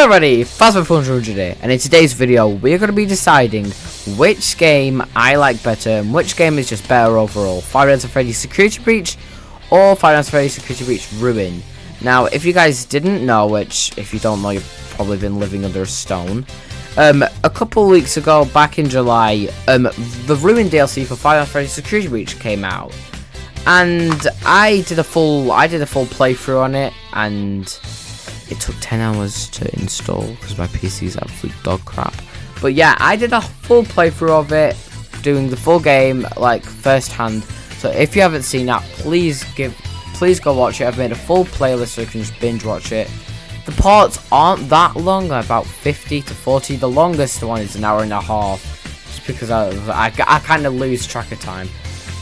Hello everybody, Fast400 here, and in today's video we're going to be deciding which game I like better and which game is just better overall, Five Nights at Freddy's Security Breach or Five Nights at Freddy's Security Breach Ruin. Now, if you guys didn't know, which if you don't know you've probably been living under a stone, a couple weeks ago, back in July, the Ruin DLC for Five Nights at Freddy's Security Breach came out, and I did a full playthrough on it, and it took 10 hours to install because my PC is absolute dog crap. But yeah, I did a full playthrough of it, doing the full game like first hand. So if you haven't seen that, please go watch it. I've made a full playlist so you can just binge watch it. The parts aren't that long, about 50 to 40. The longest one is an hour and a half, just because I kind of lose track of time.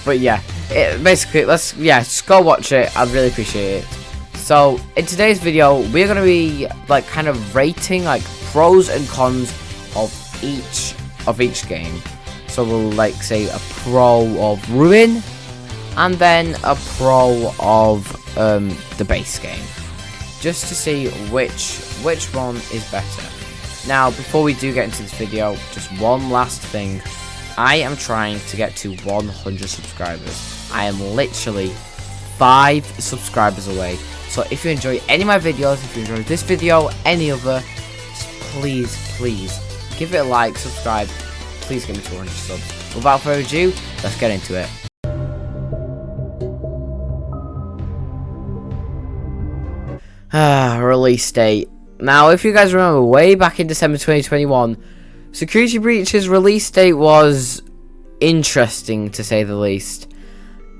But yeah, basically, just go watch it. I'd really appreciate it. So in today's video, we're gonna be like kind of rating like pros and cons of each game. So we'll like say a pro of Ruin, and then a pro of the base game, just to see which one is better. Now, before we do get into this video, just one last thing. I am trying to get to 100 subscribers. I am literally 5 subscribers away. So if you enjoy any of my videos, if you enjoy this video, any other, just please give it a like, subscribe. Please get me to 100 subs. Without further ado, let's get into it. Release date. Now, if you guys remember, way back in December 2021, Security Breach's release date was interesting, to say the least.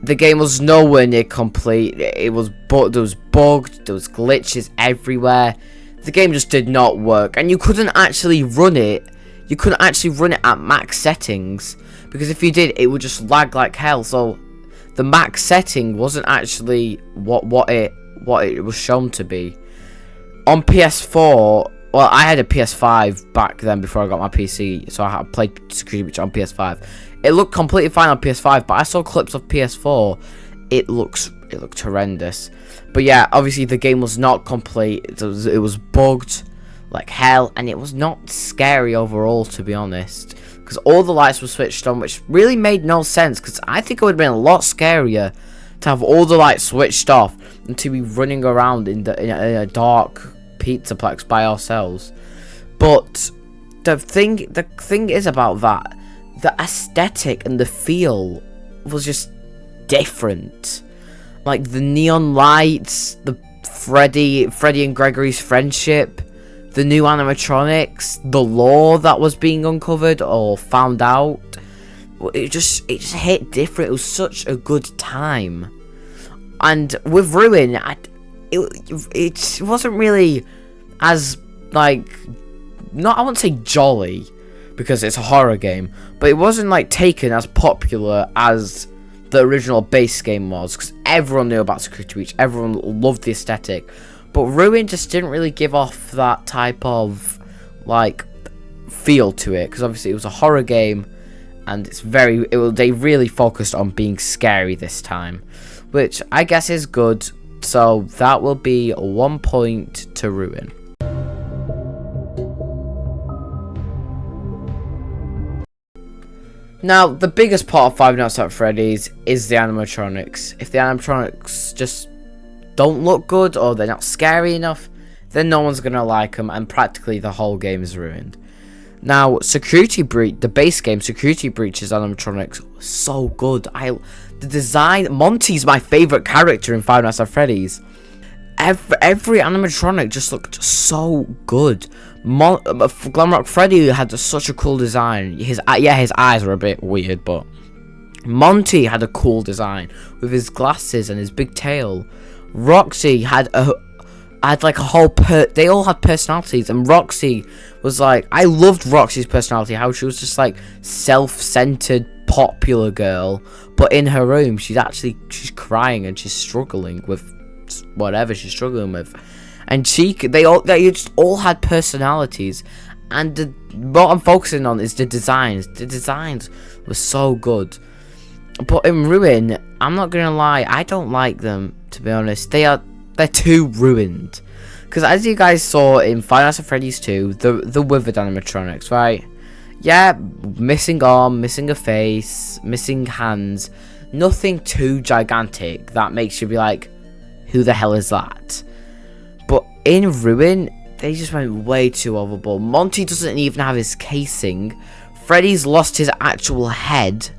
The game was nowhere near complete. There was bugged, there was glitches everywhere. The game just did not work, and you couldn't actually run it. You couldn't actually run it at max settings, because if you did, it would just lag like hell. So the max setting wasn't actually what it was shown to be. On PS4, well, I had a PS5 back then before I got my PC, so I played Security Breach on PS5. It looked completely fine on PS5, but I saw clips of PS4. It looked horrendous. But yeah, obviously the game was not complete. It was bugged like hell, and it was not scary overall, to be honest, because all the lights were switched on, which really made no sense, because I think it would have been a lot scarier to have all the lights switched off and to be running around in a dark pizzaplex by ourselves. But the thing is about that, the aesthetic and the feel was just different. Like the neon lights, the Freddy and Gregory's friendship, the new animatronics, the lore that was being uncovered or found out. It just hit different. It was such a good time. And with Ruin, it wasn't really as like, I wouldn't say jolly, because it's a horror game, but it wasn't like taken as popular as the original base game was, because everyone knew about Security Breach, everyone loved the aesthetic, but Ruin just didn't really give off that type of like feel to it, because obviously it was a horror game, and they really focused on being scary this time, which I guess is good. So that will be 1 point to Ruin. Now, the biggest part of Five Nights at Freddy's is the animatronics. If the animatronics just don't look good, or they're not scary enough, then no one's gonna like them, and practically the whole game is ruined. Now, Security Breach, the base game, Security Breach's animatronics were so good. The design, Monty's my favorite character in Five Nights at Freddy's. Every animatronic just looked so good. Glamrock Freddy had such a cool design. His eyes were a bit weird, but Monty had a cool design with his glasses and his big tail. Roxy had like a whole they all had personalities, and Roxy was like, I loved Roxy's personality, how she was just like self-centered popular girl, but in her room she's crying and she's struggling with whatever she's struggling with, and they just all had personalities. And what I'm focusing on is the designs. The designs were so good. But in Ruin, I'm not gonna lie, I don't like them, to be honest. They're too ruined. Because as you guys saw in Five Nights at Freddy's 2, the withered animatronics, right? Yeah, missing arm, missing a face, missing hands. Nothing too gigantic that makes you be like, who the hell is that? But in Ruin, they just went way too overboard. Monty doesn't even have his casing. Freddy's lost his actual head.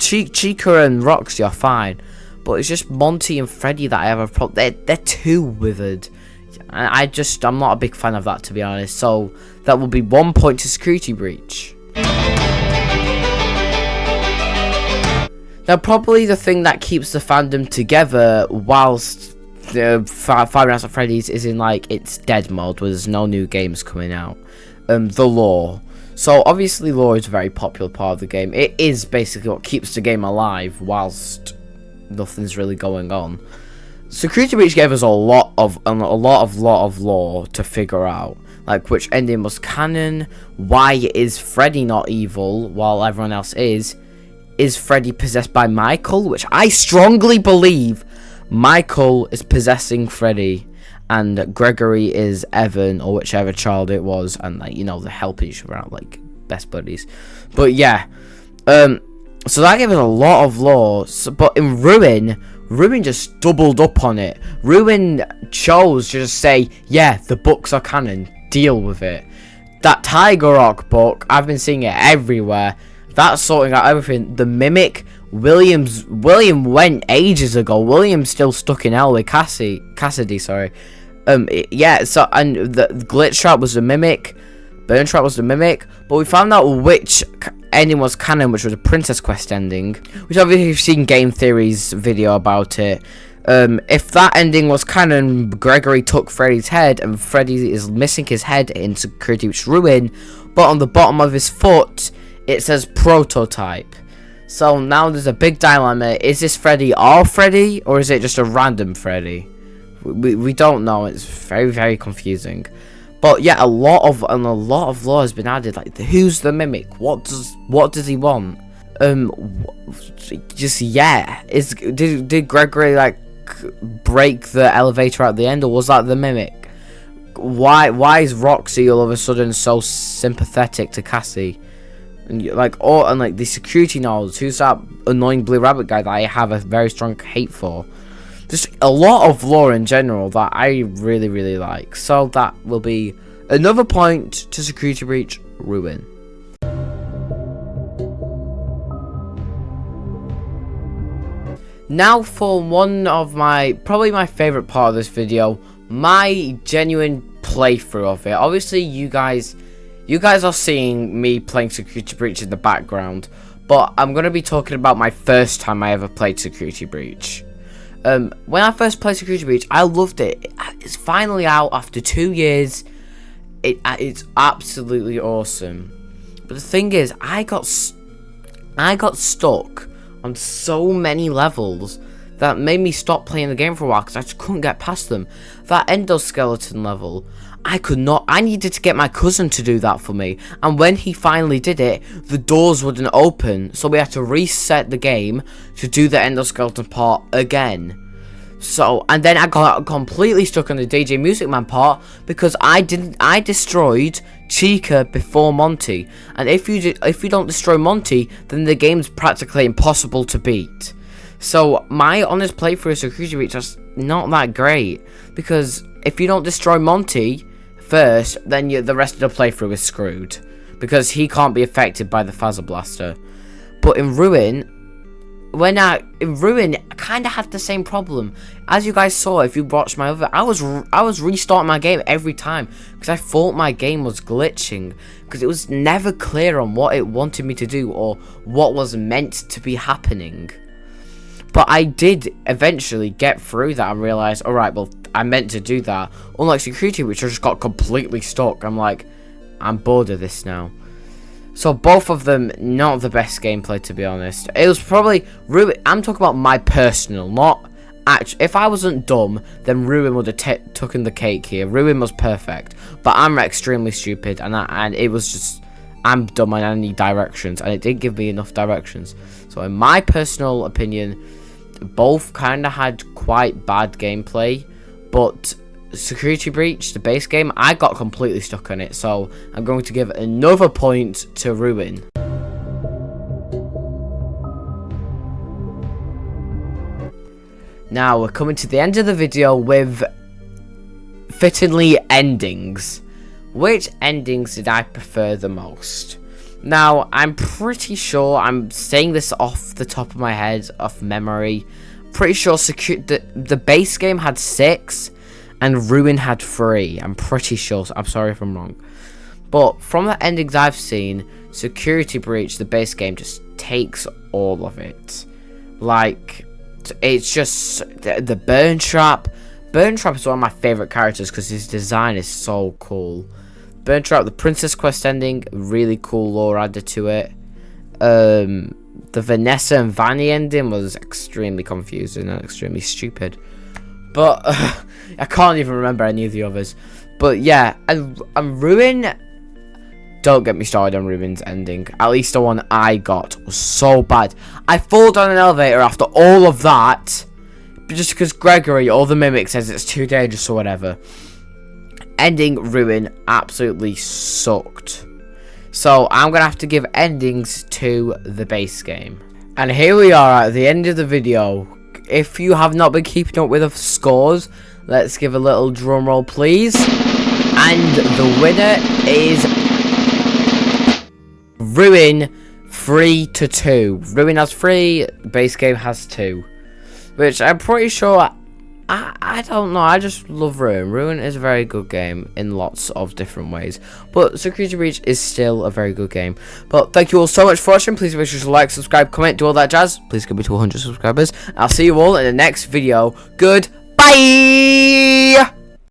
Chica and Roxy are fine. But it's just Monty and Freddy that I have a problem. They're too withered. And I'm not a big fan of that, to be honest. So that will be 1 point to Security Breach. Now, probably the thing that keeps the fandom together whilst the Five Nights at Freddy's is in like its dead mode, where there's no new games coming out. The lore. So obviously, lore is a very popular part of the game. It is basically what keeps the game alive whilst nothing's really going on. Security Breach gave us a lot of lore to figure out, like which ending was canon, why is Freddy not evil while everyone else is Freddy possessed by Michael, which I strongly believe Michael is possessing Freddy and Gregory is Evan or whichever child it was, and like, you know, they help each other out like best buddies. But yeah, so that gave us a lot of lore. But in Ruin just doubled up on it. Ruin chose to just say, yeah, the books are canon, deal with it. That Tiger Rock book, I've been seeing it everywhere. That's sorting out everything. The Mimic, William went ages ago. William's still stuck in hell with Cassidy, sorry. Yeah, so, and the Glitch Trap was the Mimic, Burn Trap was the Mimic, but we found out which ending was canon, which was a Princess Quest ending, which obviously you've seen Game Theory's video about it. If that ending was canon, Gregory took Freddy's head, and Freddy is missing his head in Security Breach Ruin, but on the bottom of his foot, it says Prototype. So now there's a big dilemma. Is this Freddy all Freddy, or is it just a random Freddy? We don't know. It's very, very confusing. But yeah, a lot of lore has been added. Like, who's the Mimic? What does he want? Just yeah. Did Gregory like break the elevator at the end, or was that the Mimic? Why is Roxy all of a sudden so sympathetic to Cassie? And like the security nodes, who's that annoying blue rabbit guy that I have a very strong hate for? Just a lot of lore in general that I really, really like. So that will be another point to Security Breach Ruin. Now for one of probably my favourite part of this video, my genuine playthrough of it. Obviously you guys are seeing me playing Security Breach in the background, but I'm going to be talking about my first time I ever played Security Breach. When I first played Security Breach, I loved it. It's finally out after 2 years. It's absolutely awesome. But the thing is, I got stuck on so many levels that made me stop playing the game for a while because I just couldn't get past them. That endoskeleton level, I needed to get my cousin to do that for me, and when he finally did it, the doors wouldn't open, so we had to reset the game to do the endoskeleton part again. So, and then I got completely stuck on the DJ Music Man part because I destroyed Chica before Monty, and if you don't destroy Monty, then the game's practically impossible to beat. So my honest playthrough of Security Breach is not that great, because if you don't destroy Monty first, then the rest of the playthrough is screwed, because he can't be affected by the Phaser Blaster. But in Ruin, I kind of had the same problem. As you guys saw, if you watched my other, I was restarting my game every time because I thought my game was glitching, because it was never clear on what it wanted me to do or what was meant to be happening. But I did eventually get through that and realize, alright, well, I meant to do that. Unlike Security, which I just got completely stuck. I'm like, I'm bored of this now. So both of them, not the best gameplay, to be honest. It was probably Ruin. I'm talking about my personal, not actual. If I wasn't dumb, then Ruin would have taken the cake here. Ruin was perfect, but I'm extremely stupid, and it was just, I'm dumb and I need directions, and it didn't give me enough directions. So in my personal opinion, both kind of had quite bad gameplay, but Security Breach, the base game, I got completely stuck on it, so I'm going to give another point to Ruin. Now we're coming to the end of the video with fittingly endings. Which endings did I prefer the most? Now, I'm pretty sure, I'm saying this off the top of my head, off memory, pretty sure the base game had 6 and Ruin had 3. I'm pretty sure, I'm sorry if I'm wrong. But from the endings I've seen, Security Breach, the base game, just takes all of it. Like, it's just the Burn Trap. Burn Trap is one of my favourite characters because his design is so cool. Burn Trap, the Princess Quest ending, really cool lore added to it. The Vanessa and Vanny ending was extremely confusing and extremely stupid. But I can't even remember any of the others. But yeah, and Ruin, don't get me started on Ruin's ending. At least the one I got was so bad. I fall down an elevator after all of that, just because Gregory or the Mimic says it's too dangerous or whatever. Ending Ruin absolutely sucked. So I'm going to have to give endings to the base game. And here we are at the end of the video. If you have not been keeping up with the scores, let's give a little drum roll please. And the winner is Ruin 3-2. Ruin has 3, base game has 2. Which I'm pretty sure, I don't know, I just love Ruin. Ruin is a very good game in lots of different ways. But Security Breach is still a very good game. But thank you all so much for watching. Please make sure to like, subscribe, comment, do all that jazz. Please get me to 100 subscribers. I'll see you all in the next video. Goodbye!